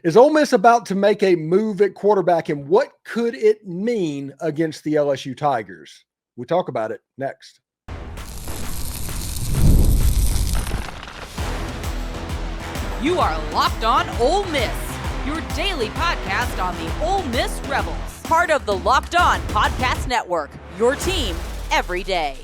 Is Ole Miss about to make a move at quarterback, and what could it mean against the LSU Tigers? We'll talk about it next. You are Locked On Ole Miss, your daily podcast on the Ole Miss Rebels. Part of the Locked On Podcast Network, your team every day.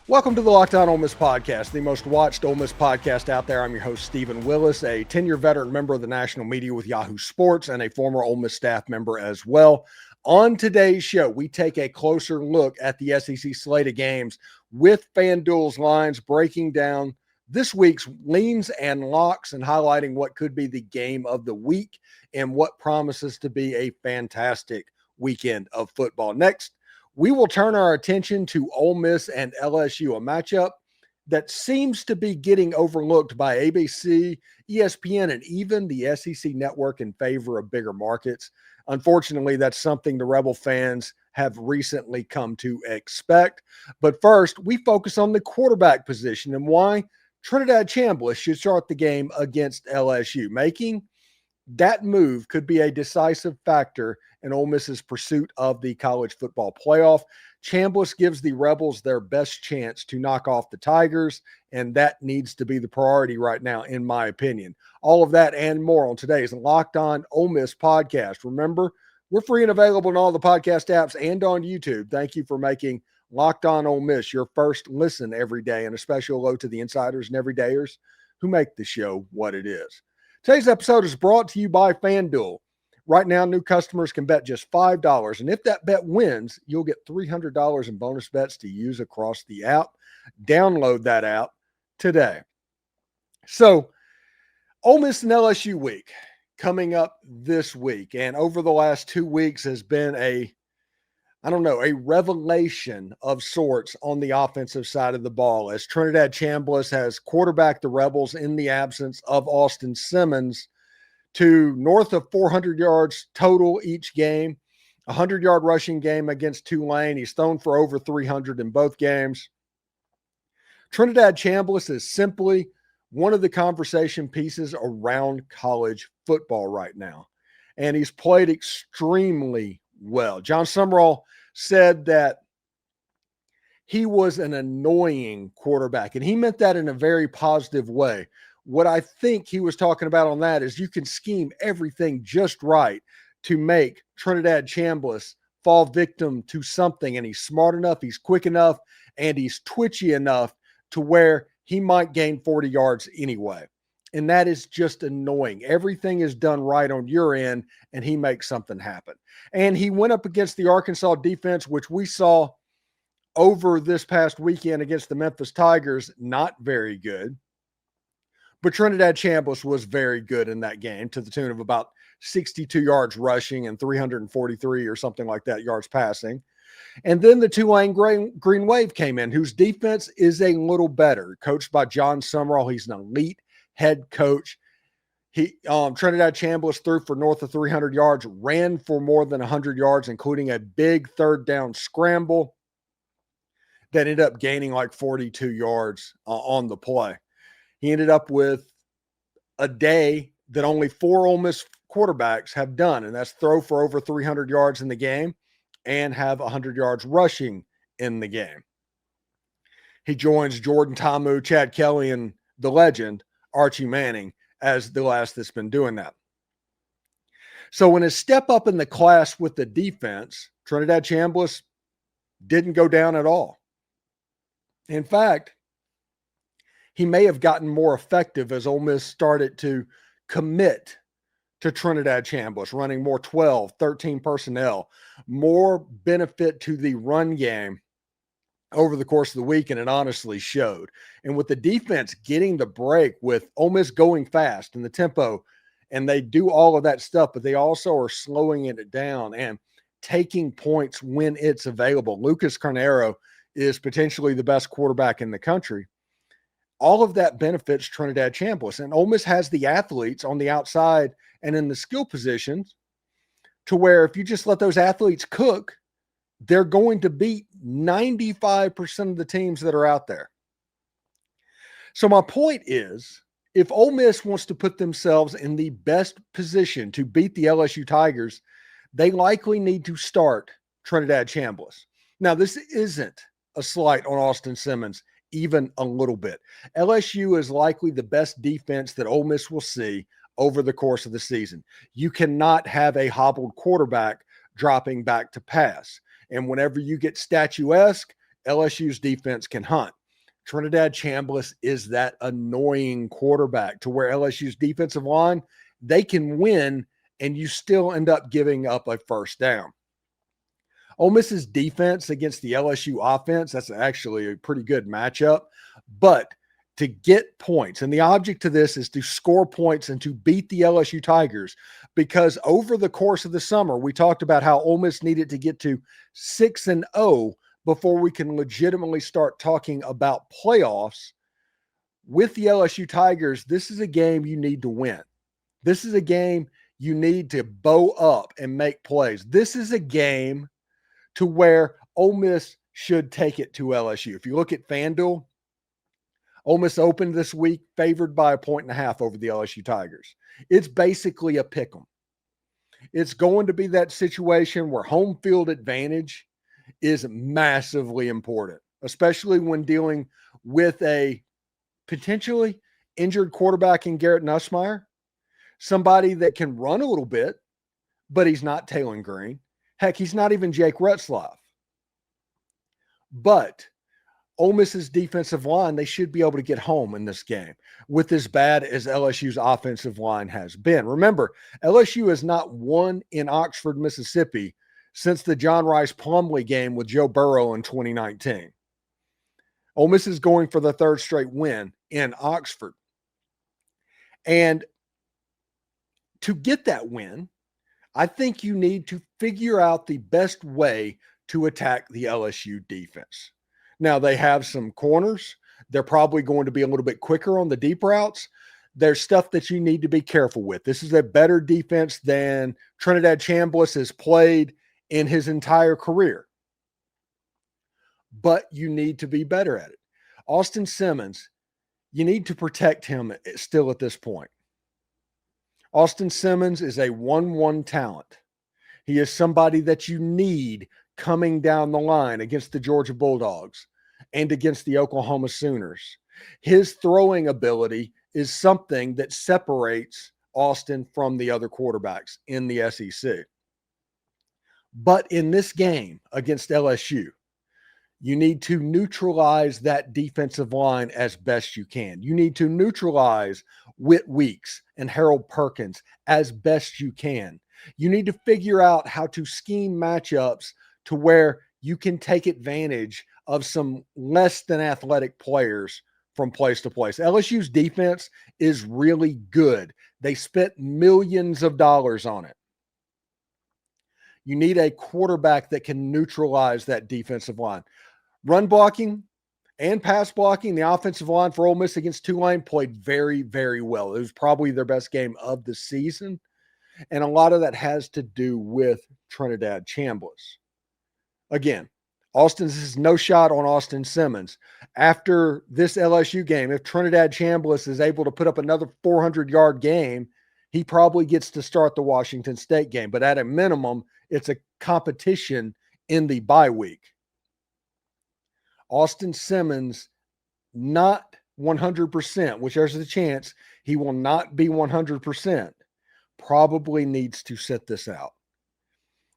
Welcome to the Locked On Ole Miss podcast, the most watched Ole Miss podcast out there. I'm your host, Stephen Willis, a 10-year veteran member of the national media with Yahoo Sports and a former Ole Miss staff member as well. On today's show, we take a closer look at the SEC slate of games with FanDuel's lines, breaking down this week's leans and locks and highlighting what could be the game of the week and what promises to be a fantastic weekend of football. Next, we will turn our attention to Ole Miss and LSU, a matchup that seems to be getting overlooked by ABC, ESPN, and even the SEC network in favor of bigger markets. Unfortunately, that's something the Rebel fans have recently come to expect. But first, we focus on the quarterback position and why Trinidad Chambliss should start the game against LSU. Making that move could be a decisive factor in Ole Miss's pursuit of the college football playoff. Chambliss gives the Rebels their best chance to knock off the Tigers, and that needs to be the priority right now, in my opinion. All of that and more on today's Locked On Ole Miss podcast. Remember, we're free and available in all the podcast apps and on YouTube. Thank you for making Locked On Ole Miss your first listen every day, and a special hello to the insiders and everydayers who make the show what it is. Today's episode is brought to you by FanDuel. Right now, new customers can bet just $5, and if that bet wins, you'll get $300 in bonus bets to use across the app. Download that app today. So, Ole Miss and LSU week coming up this week, and over the last 2 weeks has been a revelation of sorts on the offensive side of the ball, as Trinidad Chambliss has quarterbacked the Rebels in the absence of Austin Simmons to north of 400 yards total each game, a 100-yard rushing game against Tulane. He's thrown for over 300 in both games. Trinidad Chambliss is simply one of the conversation pieces around college football right now, and he's played extremely well. John Summerall said that he was an annoying quarterback, and he meant that in a very positive way. What I think he was talking about on that is you can scheme everything just right to make Trinidad Chambliss fall victim to something, and he's smart enough, he's quick enough, and he's twitchy enough to where he might gain 40 yards anyway. And that is just annoying. Everything is done right on your end, and he makes something happen. And he went up against the Arkansas defense, which we saw over this past weekend against the Memphis Tigers, not very good. But Trinidad Chambliss was very good in that game, to the tune of about 62 yards rushing and 343 or something like that yards passing. And then the Tulane Green Wave came in, whose defense is a little better, coached by John Summerall. He's an elite head coach. Trinidad Chambliss threw for north of 300 yards, ran for more than 100 yards, including a big third down scramble that ended up gaining like 42 yards on the play. He ended up with a day that only 4 Ole Miss quarterbacks have done, and that's throw for over 300 yards in the game and have 100 yards rushing in the game. He joins Jordan Ta'amu, Chad Kelly, and the legend Archie Manning as the last that's been doing that. So in his step up in the class with the defense, Trinidad Chambliss didn't go down at all. In fact, he may have gotten more effective as Ole Miss started to commit to Trinidad Chambliss, running more 12, 13 personnel, more benefit to the run game over the course of the week, and it honestly showed. And with the defense getting the break, with Ole Miss going fast and the tempo, and they do all of that stuff, but they also are slowing it down and taking points when it's available. Lucas Carnero is potentially the best quarterback in the country. All of that benefits Trinidad Chambliss, and Ole Miss has the athletes on the outside and in the skill positions to where if you just let those athletes cook, they're going to beat 95% of the teams that are out there. So my point is, if Ole Miss wants to put themselves in the best position to beat the LSU Tigers, they likely need to start Trinidad Chambliss. Now, this isn't a slight on Austin Simmons, even a little bit. LSU is likely the best defense that Ole Miss will see over the course of the season. You cannot have a hobbled quarterback dropping back to pass. And whenever you get statuesque, LSU's defense can hunt. Trinidad Chambliss is that annoying quarterback to where LSU's defensive line, they can win and you still end up giving up a first down. Ole Miss's defense against the LSU offense, that's actually a pretty good matchup. But to get points, and the object to this is to score points and to beat the LSU Tigers, because over the course of the summer, we talked about how Ole Miss needed to get to 6-0 before we can legitimately start talking about playoffs. With the LSU Tigers, this is a game you need to win. This is a game you need to bow up and make plays. This is a game to where Ole Miss should take it to LSU. If you look at FanDuel, Ole Miss opened this week favored by 1.5 over the LSU Tigers. It's basically a pick 'em. It's going to be that situation where home field advantage is massively important, especially when dealing with a potentially injured quarterback in Garrett Nussmeier, somebody that can run a little bit, but he's not Taylor Green. Heck, he's not even Jake Retzlaff. But Ole Miss's defensive line, they should be able to get home in this game with as bad as LSU's offensive line has been. Remember, LSU has not won in Oxford, Mississippi since the John Rice Plumlee game with Joe Burrow in 2019. Ole Miss is going for the third straight win in Oxford. And to get that win, I think you need to figure out the best way to attack the LSU defense. Now, they have some corners. They're probably going to be a little bit quicker on the deep routes. There's stuff that you need to be careful with. This is a better defense than Trinidad Chambliss has played in his entire career. But you need to be better at it. Austin Simmons, you need to protect him still at this point. Austin Simmons is a 1-1 talent. He is somebody that you need coming down the line against the Georgia Bulldogs and against the Oklahoma Sooners. His throwing ability is something that separates Austin from the other quarterbacks in the SEC. But in this game against LSU, you need to neutralize that defensive line as best you can. You need to neutralize Whit Weeks and Harold Perkins as best you can. You need to figure out how to scheme matchups to where you can take advantage of some less than athletic players from place to place. LSU's defense is really good. They spent millions of dollars on it. You need a quarterback that can neutralize that defensive line. Run blocking and pass blocking, the offensive line for Ole Miss against Tulane played very, very well. It was probably their best game of the season. And a lot of that has to do with Trinidad Chambliss. Again, this is no shot on Austin Simmons. After this LSU game, if Trinidad Chambliss is able to put up another 400-yard game, he probably gets to start the Washington State game. But at a minimum, it's a competition in the bye week. Austin Simmons, not 100%, which there's a chance he will not be 100%, probably needs to sit this out.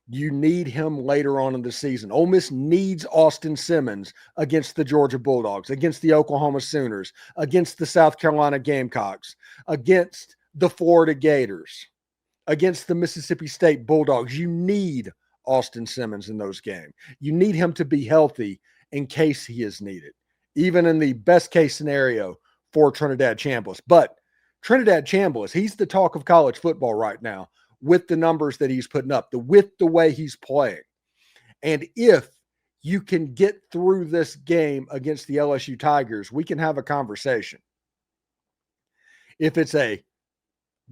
You need him later on in the season. Ole Miss needs Austin Simmons against the Georgia Bulldogs, against the Oklahoma Sooners, against the South Carolina Gamecocks, against the Florida Gators, against the Mississippi State Bulldogs. You need Austin Simmons in those games. You need him to be healthy in case he is needed, even in the best case scenario for Trinidad Chambliss. But Trinidad Chambliss, he's the talk of college football right now with the numbers that he's putting up, with the way he's playing. And if you can get through this game against the LSU Tigers, we can have a conversation. If it's a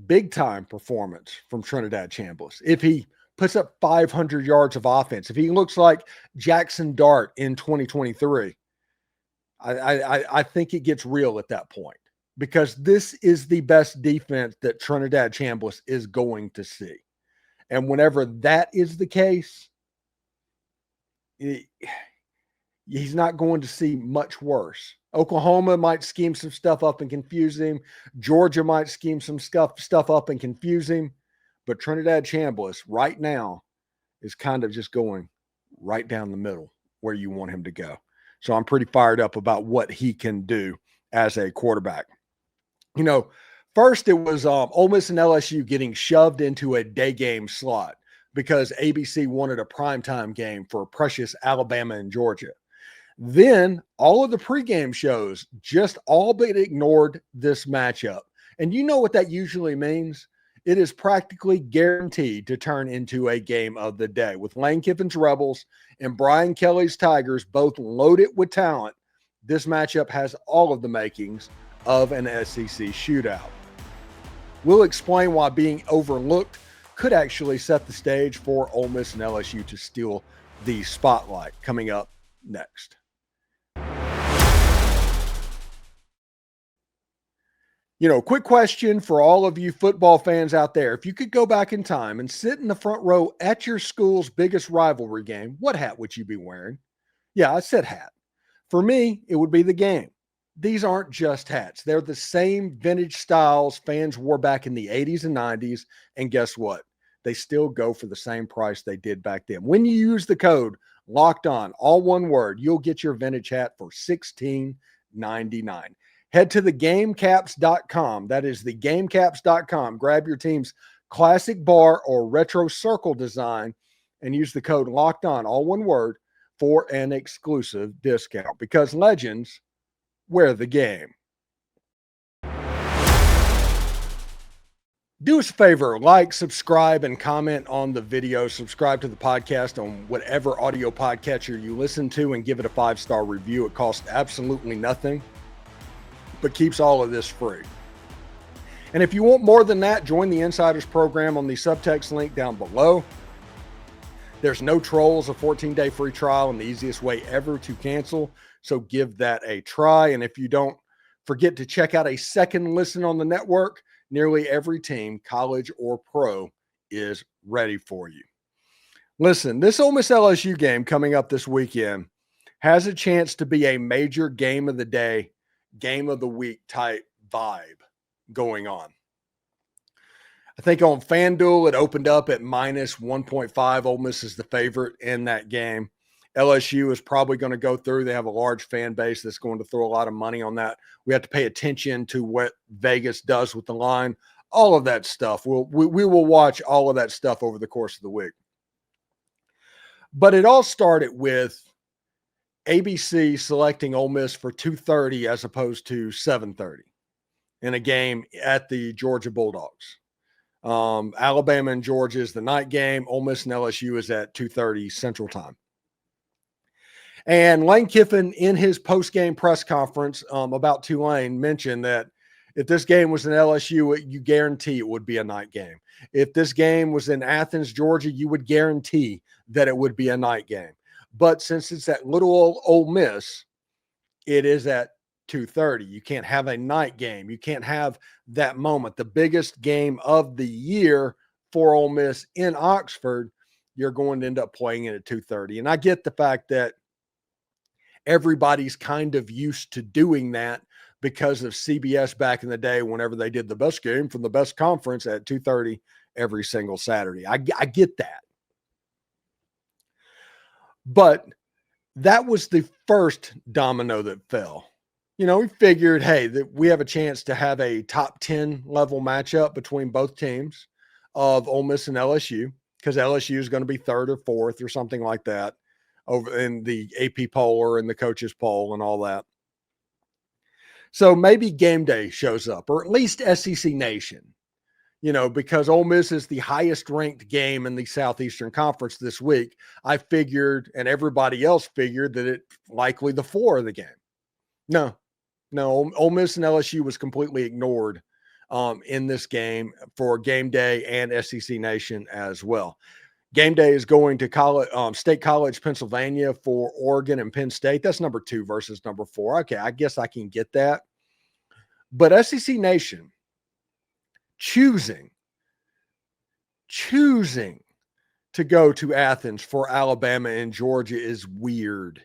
big-time performance from Trinidad Chambliss, if he puts up 500 yards of offense, if he looks like Jackson Dart in 2023, I think it gets real at that point. because this is the best defense that Trinidad Chambliss is going to see. And whenever that is the case, he's not going to see much worse. Oklahoma might scheme some stuff up and confuse him. Georgia might scheme some stuff up and confuse him. But Trinidad Chambliss right now is kind of just going right down the middle where you want him to go. So I'm pretty fired up about what he can do as a quarterback. You know, first it was Ole Miss and LSU getting shoved into a day game slot because ABC wanted a primetime game for precious Alabama and Georgia. Then all of the pregame shows just all but ignored this matchup. And you know what that usually means? It is practically guaranteed to turn into a game of the day. With Lane Kiffin's Rebels and Brian Kelly's Tigers both loaded with talent, this matchup has all of the makings of an SEC shootout. We'll explain why being overlooked could actually set the stage for Ole Miss and LSU to steal the spotlight coming up next. You know, quick question for all of you football fans out there. If you could go back in time and sit in the front row at your school's biggest rivalry game, what hat would you be wearing? Yeah, I said hat. For me, it would be the game. These aren't just hats. They're the same vintage styles fans wore back in the 80s and 90s. And guess what? They still go for the same price they did back then. When you use the code Locked On, all one word, you'll get your vintage hat for $16.99. Head to thegamecaps.com. That is thegamecaps.com. Grab your team's classic bar or retro circle design and use the code Locked On, all one word, for an exclusive discount, because legends wear the game. Do us a favor, like, subscribe, and comment on the video. Subscribe to the podcast on whatever audio podcatcher you listen to and give it a 5-star review. It costs absolutely nothing, but keeps all of this free. And if you want more than that, join the Insiders program on the subtext link down below. There's no trolls, a 14-day free trial, and the easiest way ever to cancel. So give that a try. And if you don't, forget to check out a second listen on the network. Nearly every team, college or pro, is ready for you. Listen, this Ole Miss LSU game coming up this weekend has a chance to be a major game of the day, game of the week type vibe going on. I think on FanDuel, it opened up at minus 1.5. Ole Miss is the favorite in that game. LSU is probably going to go through. They have a large fan base that's going to throw a lot of money on that. We have to pay attention to what Vegas does with the line, all of that stuff. We will watch all of that stuff over the course of the week. But it all started with ABC selecting Ole Miss for 2:30 as opposed to 7:30 in a game at the Georgia Bulldogs. Alabama and Georgia is the night game. Ole Miss and LSU is at 2:30 Central Time. And Lane Kiffin, in his post-game press conference about Tulane, mentioned that if this game was in LSU, you guarantee it would be a night game. If this game was in Athens, Georgia, you would guarantee that it would be a night game. But since it's at little old Ole Miss, it is at 2:30. You can't have a night game. You can't have that moment. The biggest game of the year for Ole Miss in Oxford, you're going to end up playing it at 2:30. And I get the fact that everybody's kind of used to doing that because of CBS back in the day whenever they did the best game from the best conference at 2:30 every single Saturday. I get that. But that was the first domino that fell. You know, we figured, hey, that we have a chance to have a top 10 level matchup between both teams of Ole Miss and LSU, because LSU is going to be third or fourth or something like that over in the AP poll or in the coaches poll and all that. So maybe game day shows up, or at least SEC Nation, you know, because Ole Miss is the highest ranked game in the Southeastern Conference this week. I figured, and everybody else figured, that it likely the floor of the game. No, Ole Miss and LSU was completely ignored in this game for game day and SEC Nation as well. Game day is going to State College, Pennsylvania for Oregon and Penn State. That's number 2 versus number 4. Okay, I guess I can get that. But SEC Nation choosing to go to Athens for Alabama and Georgia is weird.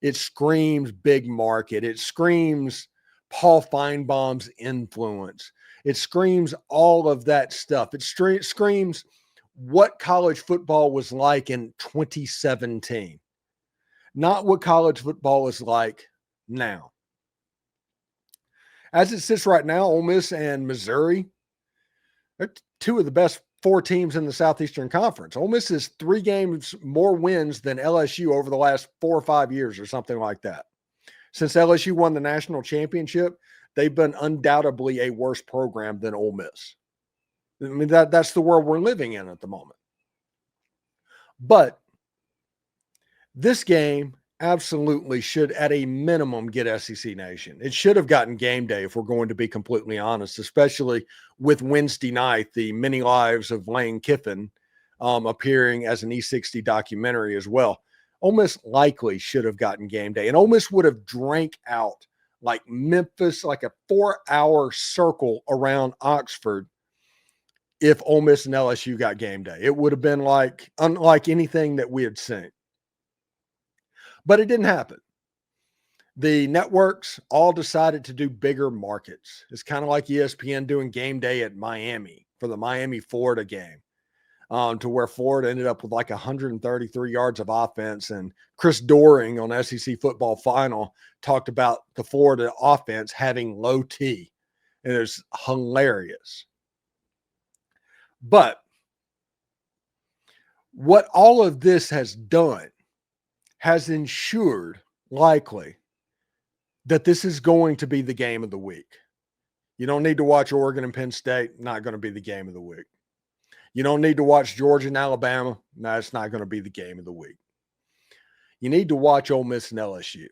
It screams big market. It screams Paul Feinbaum's influence. It screams all of that stuff. It screams what college football was like in 2017, not what college football is like now. As it sits right now, Ole Miss and Missouri are two of the best 4 teams in the Southeastern Conference. Ole Miss is 3 games more wins than LSU over the last 4 or 5 years or something like that. Since LSU won the national championship, they've been undoubtedly a worse program than Ole Miss. I mean, that's the world we're living in at the moment. But this game absolutely should, at a minimum, get SEC Nation. It should have gotten game day, if we're going to be completely honest, especially with Wednesday night, the many lives of Lane Kiffin appearing as an E60 documentary as well. Ole Miss likely should have gotten game day, and Ole Miss would have drank out like Memphis, like a 4-hour circle around Oxford if Ole Miss and LSU got game day. It would have been like unlike anything that we had seen. But it didn't happen. The networks all decided to do bigger markets. It's kind of like ESPN doing game day at Miami for the Miami-Florida game, to where Florida ended up with like 133 yards of offense. And Chris Doering on SEC Football Final talked about the Florida offense having low T. And it was hilarious. But what all of this has done has ensured likely that this is going to be the game of the week. You don't need to watch Oregon and Penn State. Not going to be the game of the week. You don't need to watch Georgia and Alabama. No, it's not going to be the game of the week. You need to watch Ole Miss and LSU.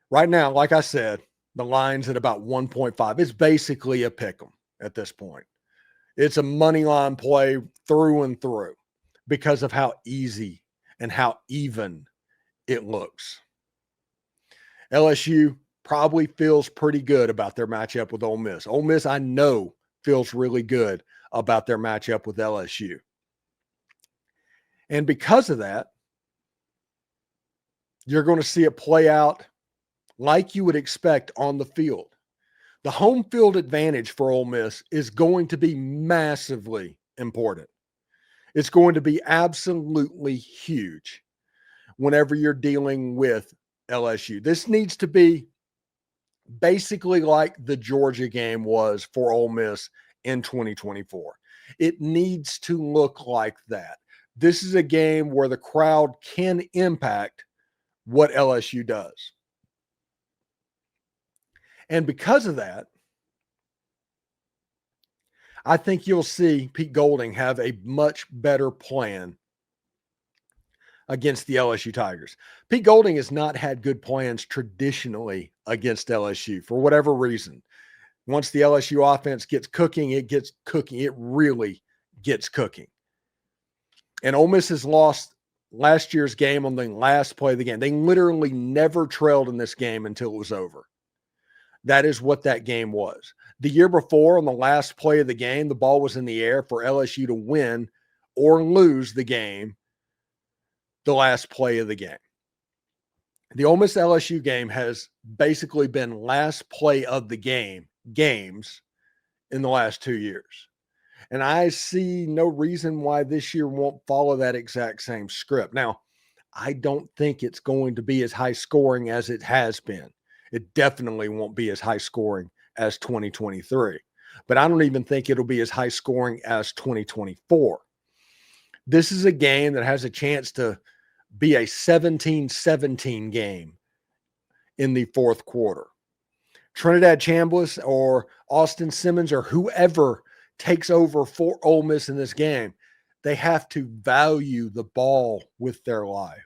Right now, like I said, the line's at about 1.5. It's basically a pick 'em at this point. It's a money line play through and through because of how easy and how even it looks. LSU probably feels pretty good about their matchup with Ole Miss. Ole Miss, I know, feels really good about their matchup with LSU. And because of that, you're going to see it play out like you would expect on the field. The home field advantage for Ole Miss is going to be massively important. It's going to be absolutely huge whenever you're dealing with LSU. This needs to be basically like the Georgia game was for Ole Miss in 2024. It needs to look like that. This is a game where the crowd can impact what LSU does. And because of that, I think you'll see Pete Golding have a much better plan against the LSU Tigers. Pete Golding has not had good plans traditionally against LSU for whatever reason. Once the LSU offense gets cooking, it gets cooking. It really gets cooking. And Ole Miss has lost last year's game on the last play of the game. They literally never trailed in this game until it was over. That is what that game was. The year before, on the last play of the game, the ball was in the air for LSU to win or lose the game, the last play of the game. The Ole Miss LSU game has basically been last play of the games in the last 2 years. And I see no reason why this year won't follow that exact same script. Now, I don't think it's going to be as high scoring as it has been. It definitely won't be as high scoring as 2023, but I don't even think it'll be as high scoring as 2024. This is a game that has a chance to be a 17-17 game in the fourth quarter. Trinidad Chambliss or Austin Simmons or whoever takes over for Ole Miss in this game, they have to value the ball with their life.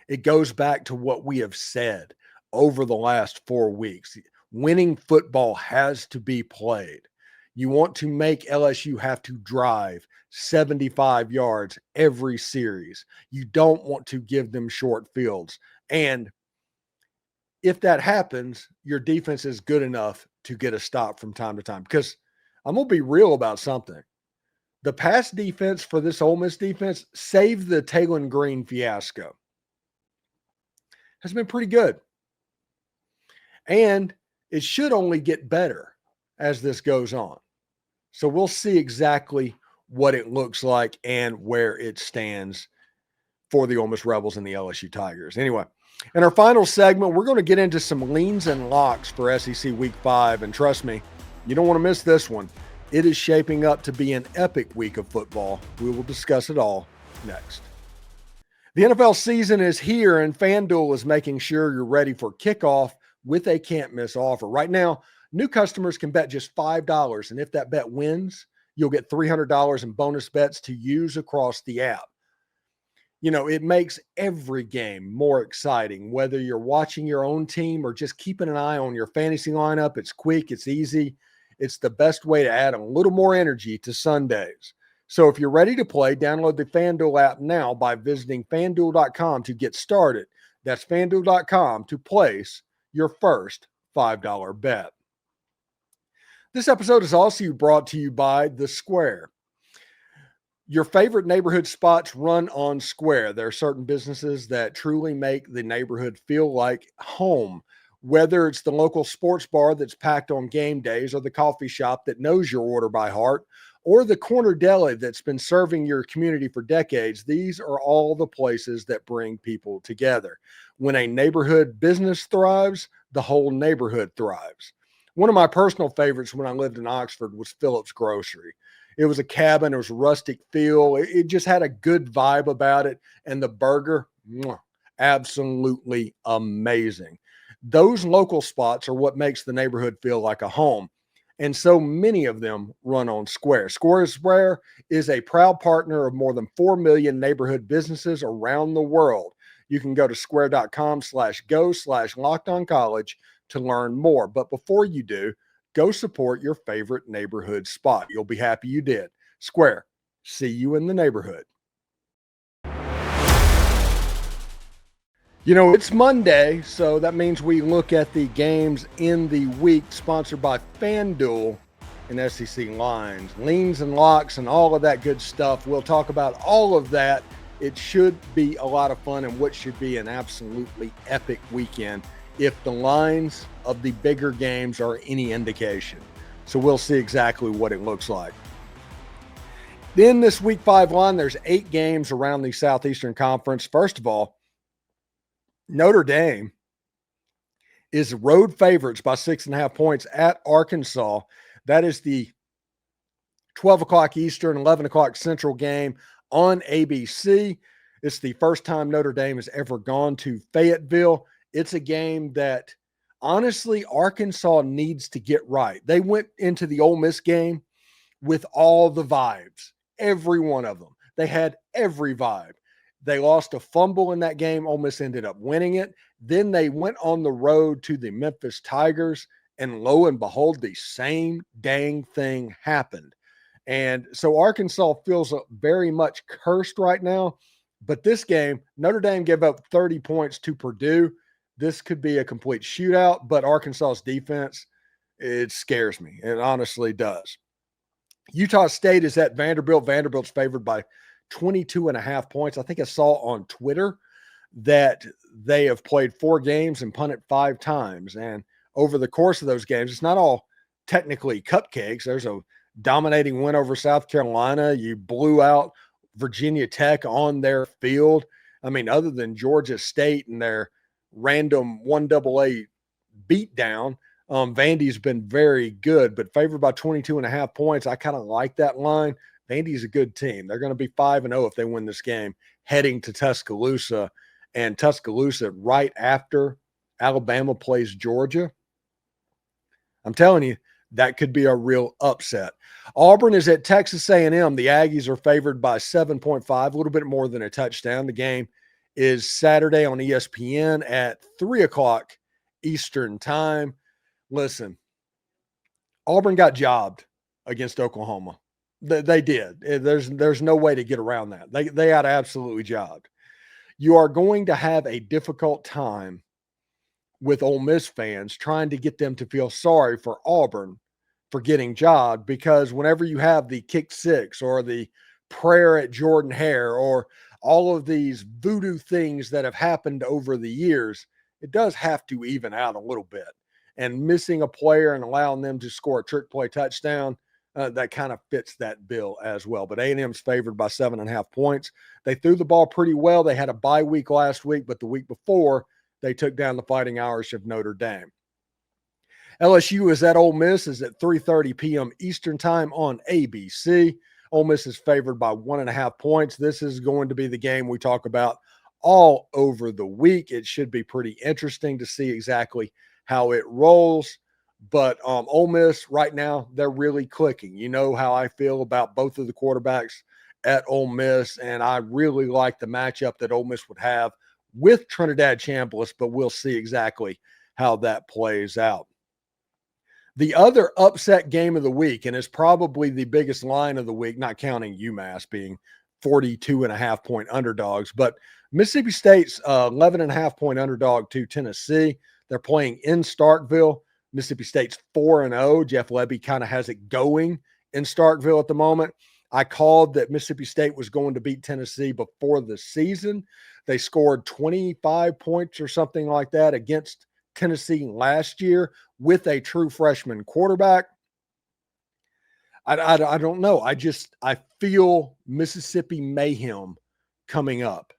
It goes back to what we have said over the last 4 weeks. Winning football has to be played. You want to make LSU have to drive 75 yards every series. You don't want to give them short fields. And if that happens, your defense is good enough to get a stop from time to time. Because I'm going to be real about something. The pass defense for this Ole Miss defense, save the Taylon Green fiasco, has been pretty good. And it should only get better as this goes on. So we'll see exactly what it looks like and where it stands for the Ole Miss Rebels and the LSU Tigers. Anyway, in our final segment, we're going to get into some leans and locks for SEC Week 5. And trust me, you don't want to miss this one. It is shaping up to be an epic week of football. We will discuss it all next. The NFL season is here, and FanDuel is making sure you're ready for kickoff with a can't-miss offer. Right now, new customers can bet just $5, and if that bet wins, you'll get $300 in bonus bets to use across the app. You know, it makes every game more exciting, whether you're watching your own team or just keeping an eye on your fantasy lineup. It's quick, it's easy. It's the best way to add a little more energy to Sundays. So if you're ready to play, download the FanDuel app now by visiting FanDuel.com to get started. That's FanDuel.com to place your first $5 bet. This episode is also brought to you by The Square. Your favorite neighborhood spots run on Square. There are certain businesses that truly make the neighborhood feel like home. Whether it's the local sports bar that's packed on game days, or the coffee shop that knows your order by heart, or the corner deli that's been serving your community for decades, these are all the places that bring people together. When a neighborhood business thrives, the whole neighborhood thrives. One of my personal favorites when I lived in Oxford was Phillips Grocery. It was a cabin. It was a rustic feel. It just had a good vibe about it. And the burger, absolutely amazing. Those local spots are what makes the neighborhood feel like a home. And so many of them run on Square. Square is a proud partner of more than 4 million neighborhood businesses around the world. You can go to square.com/go/lockedoncollege to learn more. But before you do, go support your favorite neighborhood spot. You'll be happy you did. Square, see you in the neighborhood. You know, it's Monday, so that means we look at the games in the week, sponsored by FanDuel and SEC Lines, leans and locks, and all of that good stuff. We'll talk about all of that. It should be a lot of fun and what should be an absolutely epic weekend if the lines of the bigger games are any indication. So we'll see exactly what it looks like. Then this Week 5 line, there's 8 games around the Southeastern Conference. First of all, Notre Dame is road favorites by 6.5 points at Arkansas. That is the 12 o'clock Eastern, 11 o'clock Central game on ABC. It's the first time Notre Dame has ever gone to Fayetteville. It's a game that, honestly, Arkansas needs to get right. They went into the Ole Miss game with all the vibes, every one of them. They had every vibe. They lost a fumble in that game. Ole Miss ended up winning it. Then they went on the road to the Memphis Tigers, and lo and behold, the same dang thing happened. And so Arkansas feels very much cursed right now. But this game, Notre Dame gave up 30 points to Purdue. This could be a complete shootout, but Arkansas's defense, it scares me. It honestly does. Utah State is at Vanderbilt. Vanderbilt's favored by 22.5 points. I think I saw on Twitter that they have played 4 games and punted 5 times. And over the course of those games, it's not all technically cupcakes. There's a dominating win over South Carolina. You blew out Virginia Tech on their field. I mean, other than Georgia State and their random 1AA beatdown, Vandy's been very good, but favored by 22.5 points. I kind of like that line. Vandy's a good team. They're going to be 5-0 if they win this game, heading to Tuscaloosa. And Tuscaloosa right after Alabama plays Georgia. I'm telling you, that could be a real upset. Auburn is at Texas A&M. The Aggies are favored by 7.5, a little bit more than a touchdown. The game is Saturday on ESPN at 3 o'clock Eastern time. Listen, Auburn got jobbed against Oklahoma. They did. There's no way to get around that. They got absolutely jobbed. You are going to have a difficult time with Ole Miss fans, trying to get them to feel sorry for Auburn for getting jobbed, because whenever you have the kick six or the prayer at Jordan Hare or all of these voodoo things that have happened over the years, it does have to even out a little bit. And missing a player and allowing them to score a trick play touchdown, that kind of fits that bill as well. But A&M's favored by 7.5 points. They threw the ball pretty well. They had a bye week last week, but the week before, they took down the Fighting Irish of Notre Dame. LSU is at Ole Miss, is at 3:30 p.m. Eastern time on ABC. Ole Miss is favored by 1.5 points. This is going to be the game we talk about all over the week. It should be pretty interesting to see exactly how it rolls. But Ole Miss right now, they're really clicking. You know how I feel about both of the quarterbacks at Ole Miss, and I really like the matchup that Ole Miss would have with Trinidad Chambliss, but we'll see exactly how that plays out. The other upset game of the week, and is probably the biggest line of the week, not counting UMass being 42.5 point underdogs, but Mississippi State's 11.5 point underdog to Tennessee. They're playing in Starkville. Mississippi State's 4-0. Jeff Lebby kind of has it going in Starkville at the moment. I called that Mississippi State was going to beat Tennessee before the season. They scored 25 points or something like that against Tennessee last year with a true freshman quarterback. I don't know. I feel Mississippi mayhem coming up.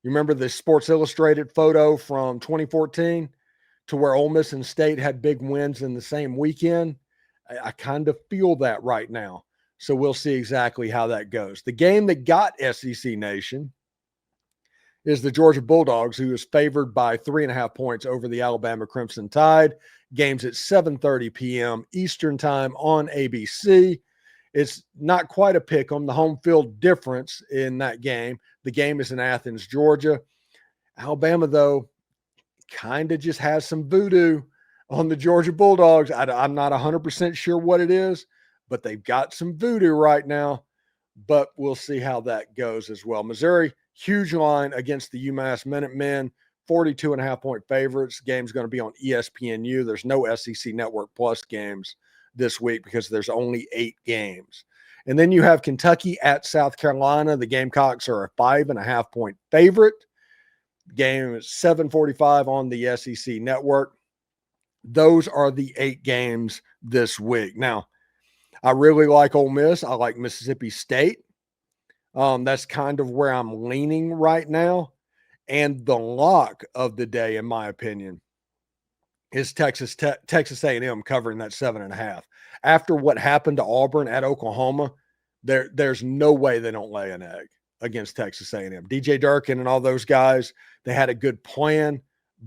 You remember the Sports Illustrated photo from 2014 to where Ole Miss and State had big wins in the same weekend? I kind of feel that right now. So we'll see exactly how that goes. The game that got SEC Nation is the Georgia Bulldogs, who is favored by 3.5 points over the Alabama Crimson Tide. Game's at 7:30 p.m. Eastern time on ABC. It's not quite a pick 'em. The home field difference in that game. The game is in Athens, Georgia. Alabama, though, kind of just has some voodoo on the Georgia Bulldogs. I'm not 100% sure what it is, but they've got some voodoo right now. But we'll see how that goes as well. Missouri, huge line against the UMass Minutemen, 42.5 point favorites. Game's going to be on ESPNU. There's no SEC Network Plus games this week because there's only 8 games. And then you have Kentucky at South Carolina. The Gamecocks are a 5.5 point favorite. Game is 7:45 on the SEC Network. Those are the 8 games this week. Now, I really like Ole Miss. I like Mississippi State. That's kind of where I'm leaning right now. And the lock of the day, in my opinion, is Texas A&M covering that 7.5. After what happened to Auburn at Oklahoma, there's no way they don't lay an egg against Texas A&M. DJ Durkin and all those guys, they had a good plan.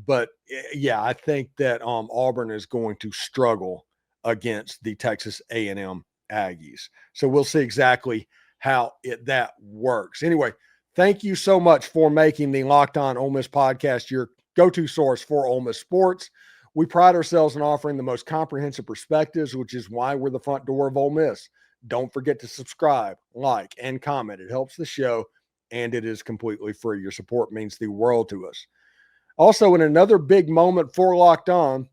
But, yeah, I think that Auburn is going to struggle against the Texas A&M Aggies. So we'll see exactly how that works. Anyway, thank you so much for making the Locked On Ole Miss podcast your go-to source for Ole Miss sports. We pride ourselves in offering the most comprehensive perspectives, which is why we're the front door of Ole Miss. Don't forget to subscribe, like, and comment. It helps the show, and it is completely free. Your support means the world to us. Also, in another big moment for Locked On,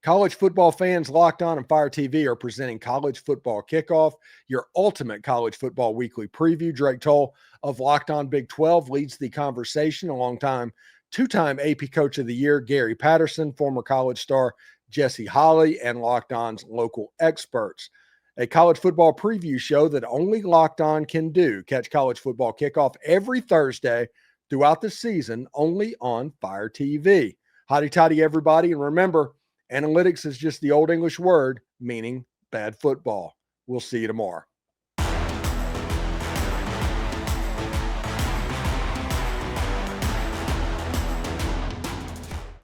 college football fans, Locked On and Fire TV are presenting College Football Kickoff, your ultimate college football weekly preview. Drake Toll of Locked On Big 12 leads the conversation, two-time AP Coach of the Year Gary Patterson, former college star Jesse Holley, and Locked On's local experts. A college football preview show that only Locked On can do. Catch College Football Kickoff every Thursday throughout the season, only on Fire TV. Hotty toddy, everybody, and remember, analytics is just the old English word meaning bad football. We'll see you tomorrow.